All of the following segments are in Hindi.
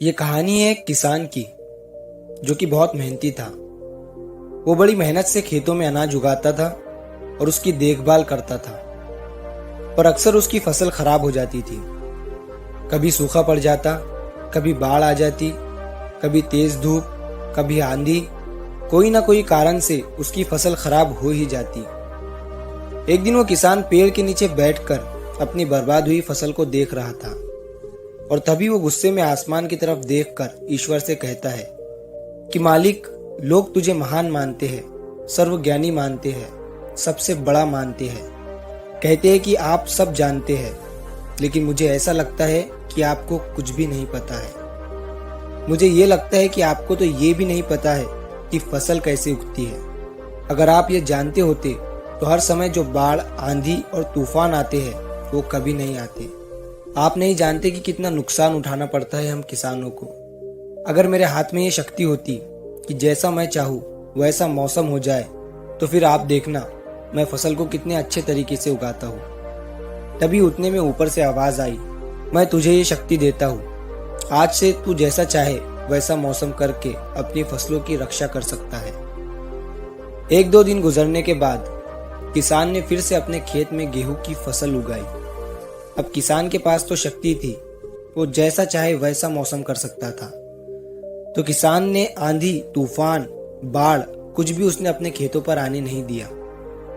ये कहानी है एक किसान की जो कि बहुत मेहनती था। वो बड़ी मेहनत से खेतों में अनाज उगाता था और उसकी देखभाल करता था, पर अक्सर उसकी फसल खराब हो जाती थी। कभी सूखा पड़ जाता, कभी बाढ़ आ जाती, कभी तेज धूप, कभी आंधी। कोई ना कोई कारण से उसकी फसल खराब हो ही जाती। एक दिन वो किसान पेड़ के नीचे बैठकर अपनी बर्बाद हुई फसल को देख रहा था और तभी वो गुस्से में आसमान की तरफ देखकर ईश्वर से कहता है कि मालिक, लोग तुझे महान मानते हैं, सर्वज्ञानी मानते हैं, सबसे बड़ा मानते हैं। कहते हैं कि आप सब जानते हैं, लेकिन मुझे ऐसा लगता है कि आपको कुछ भी नहीं पता है। मुझे ये लगता है कि आपको तो ये भी नहीं पता है कि फसल कैसे उगती है। अगर आप ये जानते होते तो हर समय जो बाढ़, आंधी और तूफान आते हैं वो कभी नहीं आते। आप नहीं जानते कि कितना नुकसान उठाना पड़ता है हम किसानों को। अगर मेरे हाथ में ये शक्ति होती कि जैसा मैं चाहूँ वैसा मौसम हो जाए, तो फिर आप देखना मैं फसल को कितने अच्छे तरीके से उगाता हूँ। तभी उतने में ऊपर से आवाज आई, मैं तुझे ये शक्ति देता हूँ। आज से तू जैसा चाहे वैसा मौसम करके अपनी फसलों की रक्षा कर सकता है। एक दो दिन गुजरने के बाद किसान ने फिर से अपने खेत में गेहूं की फसल उगाई। अब किसान के पास तो शक्ति थी, वो जैसा चाहे वैसा मौसम कर सकता था। तो किसान ने आंधी, तूफान, बाढ़ कुछ भी उसने अपने खेतों पर आने नहीं दिया।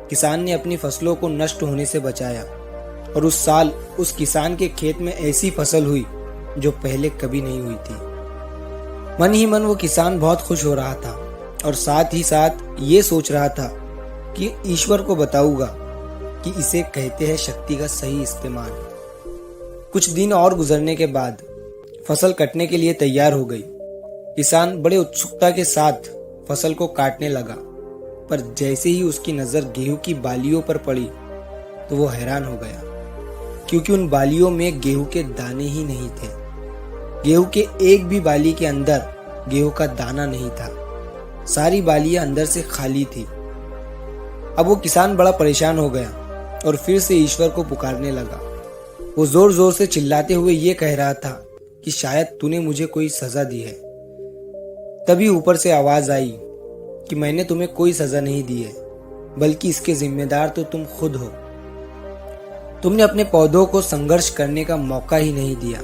किसान ने अपनी फसलों को नष्ट होने से बचाया और उस साल उस किसान के खेत में ऐसी फसल हुई जो पहले कभी नहीं हुई थी। मन ही मन वो किसान बहुत खुश हो रहा था और साथ ही साथ ये सोच रहा था कि ईश्वर को बताऊंगा कि इसे कहते हैं शक्ति का सही इस्तेमाल। कुछ दिन और गुजरने के बाद फसल कटने के लिए तैयार हो गई। किसान बड़े उत्सुकता के साथ फसल को काटने लगा, पर जैसे ही उसकी नजर गेहूं की बालियों पर पड़ी तो वो हैरान हो गया, क्योंकि उन बालियों में गेहूं के दाने ही नहीं थे। गेहूं के एक भी बाली के अंदर गेहूं का दाना नहीं था। सारी बालियां अंदर से खाली थी। अब वो किसान बड़ा परेशान हो गया और फिर से ईश्वर को पुकारने लगा। वो जोर जोर से चिल्लाते हुए ये कह रहा था कि शायद तूने मुझे कोई सजा दी है। तभी ऊपर से आवाज आई कि मैंने तुम्हें कोई सजा नहीं दी है, बल्कि इसके जिम्मेदार तो तुम खुद हो। तुमने अपने पौधों को संघर्ष करने का मौका ही नहीं दिया।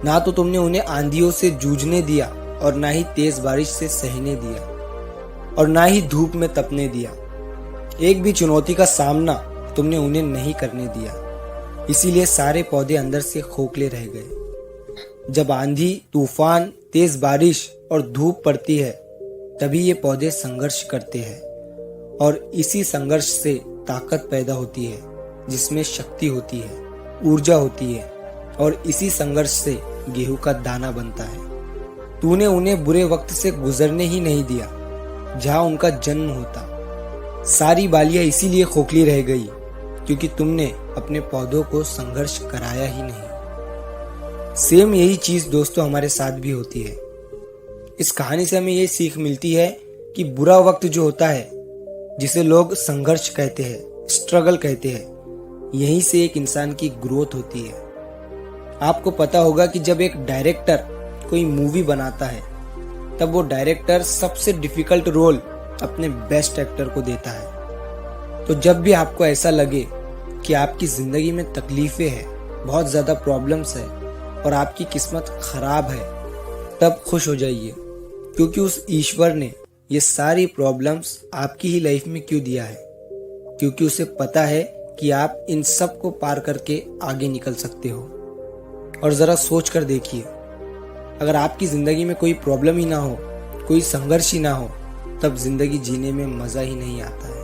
ना तो तुमने उन्हें आंधियों से जूझने दिया और ना ही तेज बारिश से सहने दिया और ना ही धूप में तपने दिया। एक भी चुनौती का सामना तुमने उन्हें नहीं करने दिया। इसीलिए सारे पौधे अंदर से खोखले रह गए। जब आंधी, तूफान, तेज बारिश और धूप पड़ती है, तभी ये पौधे संघर्ष करते हैं और इसी संघर्ष से ताकत पैदा होती है, जिसमें शक्ति होती है, ऊर्जा होती है और इसी संघर्ष से गेहूं का दाना बनता है। तूने उन्हें बुरे वक्त से गुजरने ही नहीं दिया जहां उनका जन्म होता। सारी बालियां इसीलिए खोखली रह गई क्योंकि तुमने अपने पौधों को संघर्ष कराया ही नहीं। सेम यही चीज दोस्तों हमारे साथ भी होती है। इस कहानी से हमें ये सीख मिलती है कि बुरा वक्त जो होता है, जिसे लोग संघर्ष कहते हैं, स्ट्रगल कहते हैं, यहीं से एक इंसान की ग्रोथ होती है। आपको पता होगा कि जब एक डायरेक्टर कोई मूवी बनाता है, तब वो डायरेक्टर सबसे डिफिकल्ट रोल अपने बेस्ट एक्टर को देता है। तो जब भी आपको ऐसा लगे कि आपकी जिंदगी में तकलीफें हैं, बहुत ज्यादा प्रॉब्लम्स है और आपकी किस्मत खराब है, तब खुश हो जाइए, क्योंकि उस ईश्वर ने ये सारी प्रॉब्लम्स आपकी ही लाइफ में क्यों दिया है। क्योंकि उसे पता है कि आप इन सब को पार करके आगे निकल सकते हो। और जरा सोच कर देखिए, अगर आपकी जिंदगी में कोई प्रॉब्लम ही ना हो, कोई संघर्ष ही ना हो, तब जिंदगी जीने में मजा ही नहीं आता है।